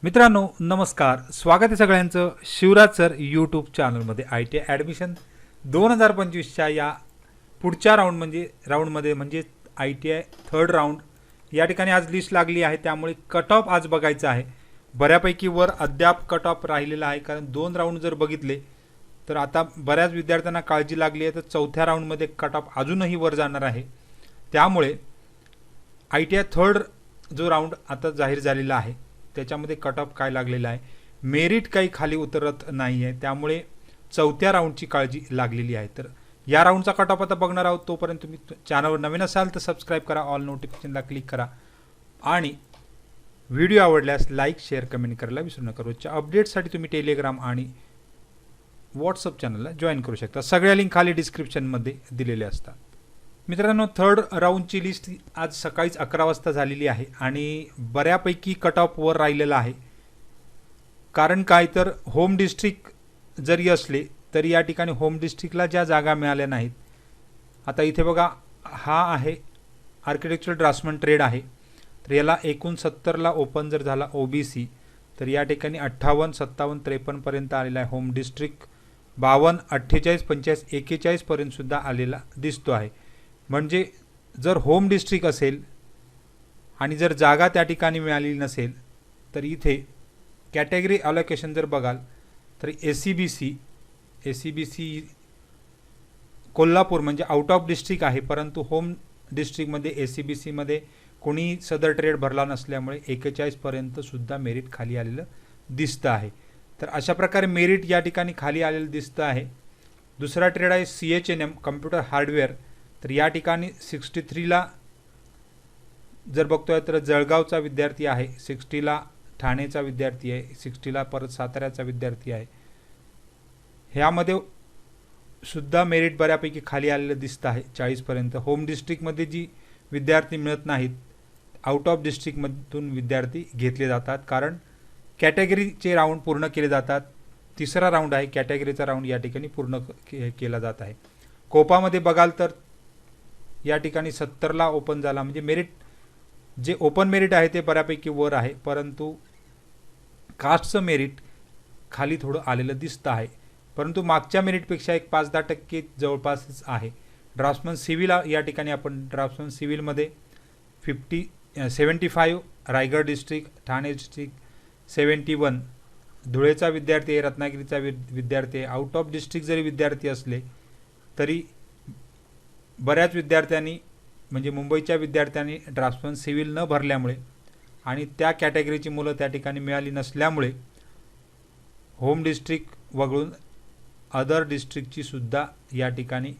मित्रांनो नमस्कार, स्वागत आहे सगळ्यांचं शिवराज सर यूट्यूब चॅनलमध्ये. ITI ॲडमिशन 2025च्या या पुढच्या राऊंडमध्ये म्हणजे ITI थर्ड राऊंड या ठिकाणी आज लिस्ट लागली आहे. त्यामुळे कट ऑफ आज बघायचं आहे. बऱ्यापैकी वर अद्याप कट ऑफ राहिलेला आहे, कारण 2 राऊंड जर बघितले तर आता बऱ्याच विद्यार्थ्यांना काळजी लागली आहे, तर चौथ्या राऊंडमध्ये कट ऑफ अजूनही वर जाणार आहे. त्यामुळे ITI थर्ड जो राऊंड आता जाहीर झालेला आहे त्याच्यामध्ये कट ऑफ काय लागलेला आहे, मेरिट काही खाली उतरत नाही आहे, त्यामुळे चौथ्या राऊंडची काळजी लागलेली आहे. तर या राऊंडचा कट ऑफ आता बघणार आहोत. तोपर्यंत तुम्ही चॅनलवर नवीन असाल तर सबस्क्राईब करा, ऑल नोटिफिकेशनला क्लिक करा आणि व्हिडिओ आवडल्यास लाईक शेअर कमेंट करायला विसरू नका. रोजच्या अपडेट्ससाठी तुम्ही टेलिग्राम आणि व्हॉट्सअप चॅनलला जॉईन करू शकता. सगळ्या लिंक खाली डिस्क्रिप्शनमध्ये दिलेले असतात. मित्रांनो, थर्ड राऊंडची लिस्ट आज सकाळीच 11 वाजता झालेली आहे आणि बऱ्यापैकी कट ऑफ वर राहिलेला आहे. कारण काय तर होम डिस्ट्रिक्ट जरी असले तरी या ठिकाणी होम डिस्ट्रिक्टला ज्या जागा मिळाल्या नाहीत. आता इथे बघा, हा आहे आर्किटेक्चर ड्राफ्ट्समन ट्रेड आहे, तर याला 69ला ओपन जर झाला OBC तर या ठिकाणी 58, 57, 53 पर्यंत आलेला आहे. होम डिस्ट्रिक्ट 52, 48, 45, 41 पर्यंत सुद्धा आलेला दिसतो आहे. म्हणजे जर होम डिस्ट्रिक्ट असेल आणि जर जागा त्या ठिकाणी मिळालेली नसेल तर इथे कॅटेगरी अलोकेशन जर बघाल तर ACBC कोल्हापूर म्हणजे आउट ऑफ डिस्ट्रिक्ट आहे, परंतु होम डिस्ट्रिक्टमध्ये ACBCमध्ये कोणी सदर ट्रेड भरला नसल्यामुळे 41 पर्यंत सुद्धा मेरिट खाली आलेलं दिसतं आहे. तर अशा प्रकारे मेरिट या ठिकाणी खाली आलेलं दिसतं आहे. दुसरा ट्रेड आहे CHNM कम्प्युटर हार्डवेअर, तर या ठिकाणी 63ला जर बघतोय तर जळगावचा विद्यार्थी आहे, 60ला ठाणेचा विद्यार्थी आहे, 60ला परत साताऱ्याचा विद्यार्थी आहे. ह्यामध्ये सुद्धा मेरिट बऱ्यापैकी खाली आलेलं दिसतं आहे 40 पर्यंत. होम डिस्ट्रिक्टमध्ये जी विद्यार्थी मिळत नाहीत, आउट ऑफ डिस्ट्रिक्टमधून विद्यार्थी घेतले जातात, कारण कॅटेगरीचे राऊंड पूर्ण केले जातात. तिसरा राऊंड आहे कॅटेगरीचा राऊंड या ठिकाणी पूर्ण केला जात आहे. कोपामध्ये बघाल तर या ठिकाणी 70ला ओपन झाला, म्हणजे मेरिट जे ओपन मेरिट आहे ते बऱ्यापैकी वर आहे, परंतु कास्टचं मेरिट खाली थोडं आलेलं दिसतं आहे, परंतु मागच्या मेरिटपेक्षा एक 5-10% जवळपासच आहे. ड्राफ्ट्समन सिव्हिल या ठिकाणी आपण ड्राफ्ट्समन सिव्हिलमध्ये 75 रायगड डिस्ट्रिक्ट, ठाणे डिस्ट्रिक्ट 71, धुळेचा विद्यार्थी आहे, रत्नागिरीचा विद्यार्थी आहे. आउट ऑफ डिस्ट्रिक्ट जरी विद्यार्थी असले तरी बऱ्याच विद्यार्थ्यांनी म्हणजे मुंबईच्या विद्यार्थ्यांनी ड्राफ्ट्समन सिव्हिल न भरल्यामुळे आणि त्या कॅटेगरीची मुलं त्या ठिकाणी मिळाली नसल्यामुळे होम डिस्ट्रिक्ट वगळून अदर डिस्ट्रिक्टची सुद्धा या ठिकाणी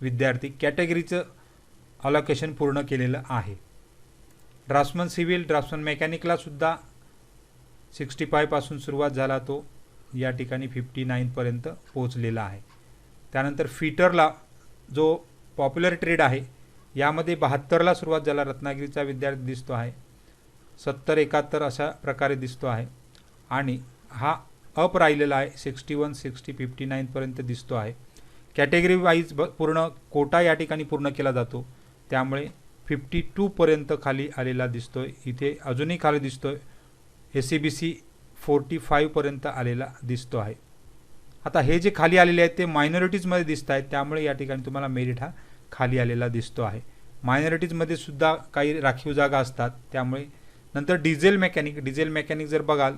विद्यार्थी कॅटेगरीचं अलोकेशन पूर्ण केलेलं आहे. ड्राफ्ट्समन सिव्हिल, ड्राफ्ट्समन मेकॅनिकला सुद्धा 65 पासून सुरुवात झाला, तो या ठिकाणी 59 पर्यंत पोहोचलेला आहे. त्यानंतर फिटरला जो पॉप्युलर ट्रेड आहे यामध्ये 72ला सुरुवात झाला, रत्नागिरीचा विद्यार्थी दिसतो आहे, 70, 71 अशा प्रकारे दिसतो आहे आणि हा अप राहिलेला आहे, 61, 60, 59 पर्यंत दिसतो आहे. कॅटेगरी वाईज पूर्ण कोटा या ठिकाणी पूर्ण केला जातो, त्यामुळे 52 पर्यंत खाली आलेला दिसतोय. इथे अजूनही खाली दिसतोय, ACBC 45 पर्यंत आलेला दिसतो आहे. आता हे जे खाली आलेले आहेत ते मायनॉरिटीजमध्ये दिसत आहेत, त्यामुळे या ठिकाणी तुम्हाला मेरिट हा खाली आलेला दिसतो आहे. मायनॉरिटीजमध्ये सुद्धा काही राखीव जागा असतात, त्यामुळे नंतर डिझेल मेकॅनिक जर बघाल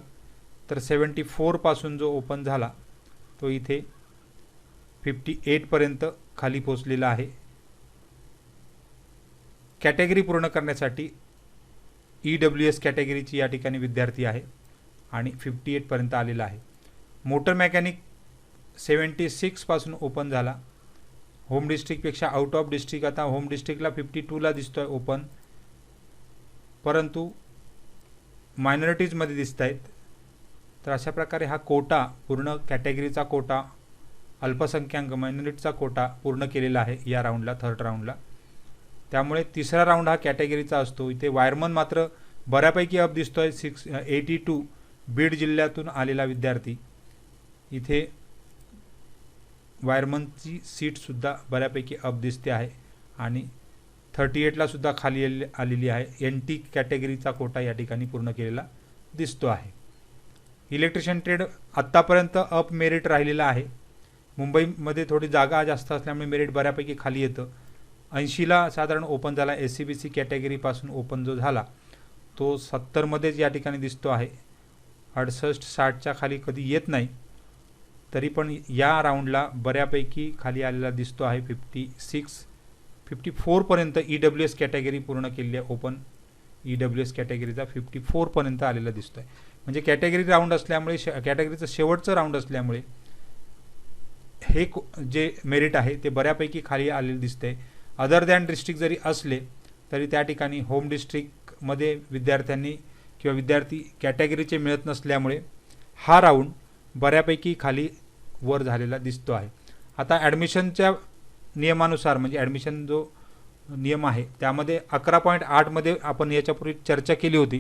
तर 74 पासून जो ओपन झाला तो इथे 58 पर्यंत खाली पोचलेला आहे. कॅटेगरी पूर्ण करण्यासाठी EWS कॅटेगरीची या ठिकाणी विद्यार्थी आहे आणि 58 पर्यंत आलेला आहे. मोटर मेकॅनिक 76 पासून ओपन झाला. होम डिस्ट्रिक्टपेक्षा आउट ऑफ डिस्ट्रिक्ट आता होम डिस्ट्रिक्टला 52ला दिसतोय ओपन, परंतु मायनॉरिटीजमध्ये दिसत आहेत. तर अशा प्रकारे हा कोटा पूर्ण कॅटेगरीचा कोटा, अल्पसंख्याक मायनॉरिटीचा कोटा पूर्ण केलेला आहे या राऊंडला, थर्ड राऊंडला. त्यामुळे तिसरा राऊंड हा कॅटेगरीचा असतो. इथे वायरमन मात्र बऱ्यापैकी अप दिसतोय, 82 बीड जिल्ह्यातून आलेला विद्यार्थी. इथे वायरमनची सीटसुद्धा बऱ्यापैकी अप दिसते आहे आणि 38ला सुद्धा खाली आलेली आहे. NT कॅटेगरीचा कोटा या ठिकाणी पूर्ण केलेला दिसतो आहे. इलेक्ट्रिशियन ट्रेड आत्तापर्यंत अप मेरिट राहिलेला आहे. मुंबईमध्ये थोडी जागा जास्त असल्यामुळे मेरिट बऱ्यापैकी खाली येतं. 80ला साधारण ओपन झाला. SCBC कॅटेगरीपासून ओपन जो झाला तो 70मध्येच या ठिकाणी दिसतो आहे. 68-60च्या खाली कधी येत नाही. तरी पण या राऊंडला बऱ्यापैकी खाली आलेला दिसतो आहे. 54पर्यंत EWS कॅटेगरी पूर्ण केलेली आहे. ओपन EWS कॅटेगरीचा 54पर्यंत आलेला दिसतो आहे. म्हणजे कॅटेगरी राऊंड असल्यामुळे कॅटेगरीचं शेवटचं राऊंड असल्यामुळे हे जे मेरिट आहे ते बऱ्यापैकी खाली आलेले दिसते. अदर दॅन डिस्ट्रिक्ट जरी असले तरी त्या ठिकाणी होम डिस्ट्रिक्टमध्ये विद्यार्थ्यांनी किंवा विद्यार्थी कॅटेगरीचे मिळत नसल्यामुळे हा राऊंड बऱ्यापैकी खाली वर झालेला दिसतो आहे. आता ॲडमिशनच्या नियमानुसार म्हणजे ॲडमिशन जो नियम आहे त्यामध्ये 11.8 मध्ये आपण याच्यापूर्वी चर्चा केली होती.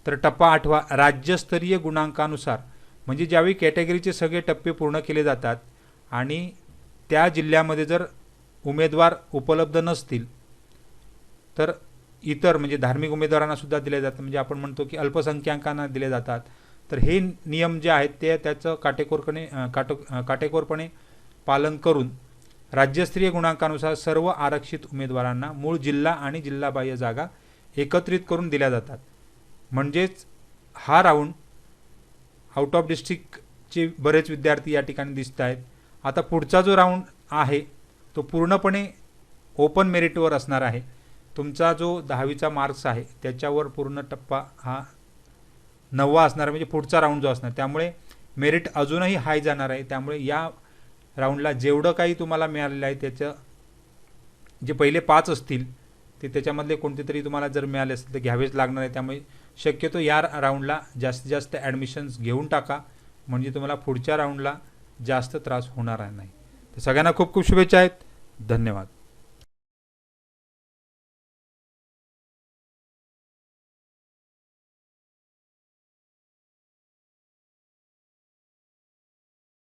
तर टप्पा 8वा राज्यस्तरीय गुणांकानुसार म्हणजे ज्यावेळी कॅटेगरीचे सगळे टप्पे पूर्ण केले जातात आणि त्या जिल्ह्यामध्ये जर उमेदवार उपलब्ध नसतील तर इतर म्हणजे धार्मिक उमेदवारांना सुद्धा दिले जातात. म्हणजे आपण म्हणतो की अल्पसंख्याकांना दिले जातात. तर हे नियम जे आहेत ते त्याचं काटेकोरपणे पालन करून राज्यस्तरीय गुणांकानुसार सर्व आरक्षित उमेदवारांना मूळ जिल्हा आणि जिल्हाबाह्य जागा एकत्रित करून दिल्या जातात. म्हणजेच हा राऊंड आउट ऑफ डिस्ट्रिक्टचे बरेच विद्यार्थी या ठिकाणी दिसत आहेत. आता पुढचा जो राऊंड आहे तो पूर्णपणे ओपन मेरिटवर असणार आहे. तुमचा जो 10वीचा मार्क्स आहे त्याच्यावर पूर्ण टप्पा हा 9वा असणार म्हणजे पुढचा राऊंड जो असणार. त्यामुळे मेरिट अजूनही हाय जाणार आहे. त्यामुळे या राऊंडला जेवढं काही तुम्हाला मिळालेलं आहे त्याचं जे पहिले 5 असतील ते त्याच्यामधले कोणते तरी तुम्हाला जर मिळाले असतील तर घ्यावेच लागणार आहे. त्यामुळे शक्यतो या राऊंडला जास्तीत जास्त ॲडमिशन्स घेऊन टाका म्हणजे तुम्हाला पुढच्या राऊंडला जास्त त्रास होणार नाही. तर सगळ्यांना खूप खूप शुभेच्छा आहेत. धन्यवाद.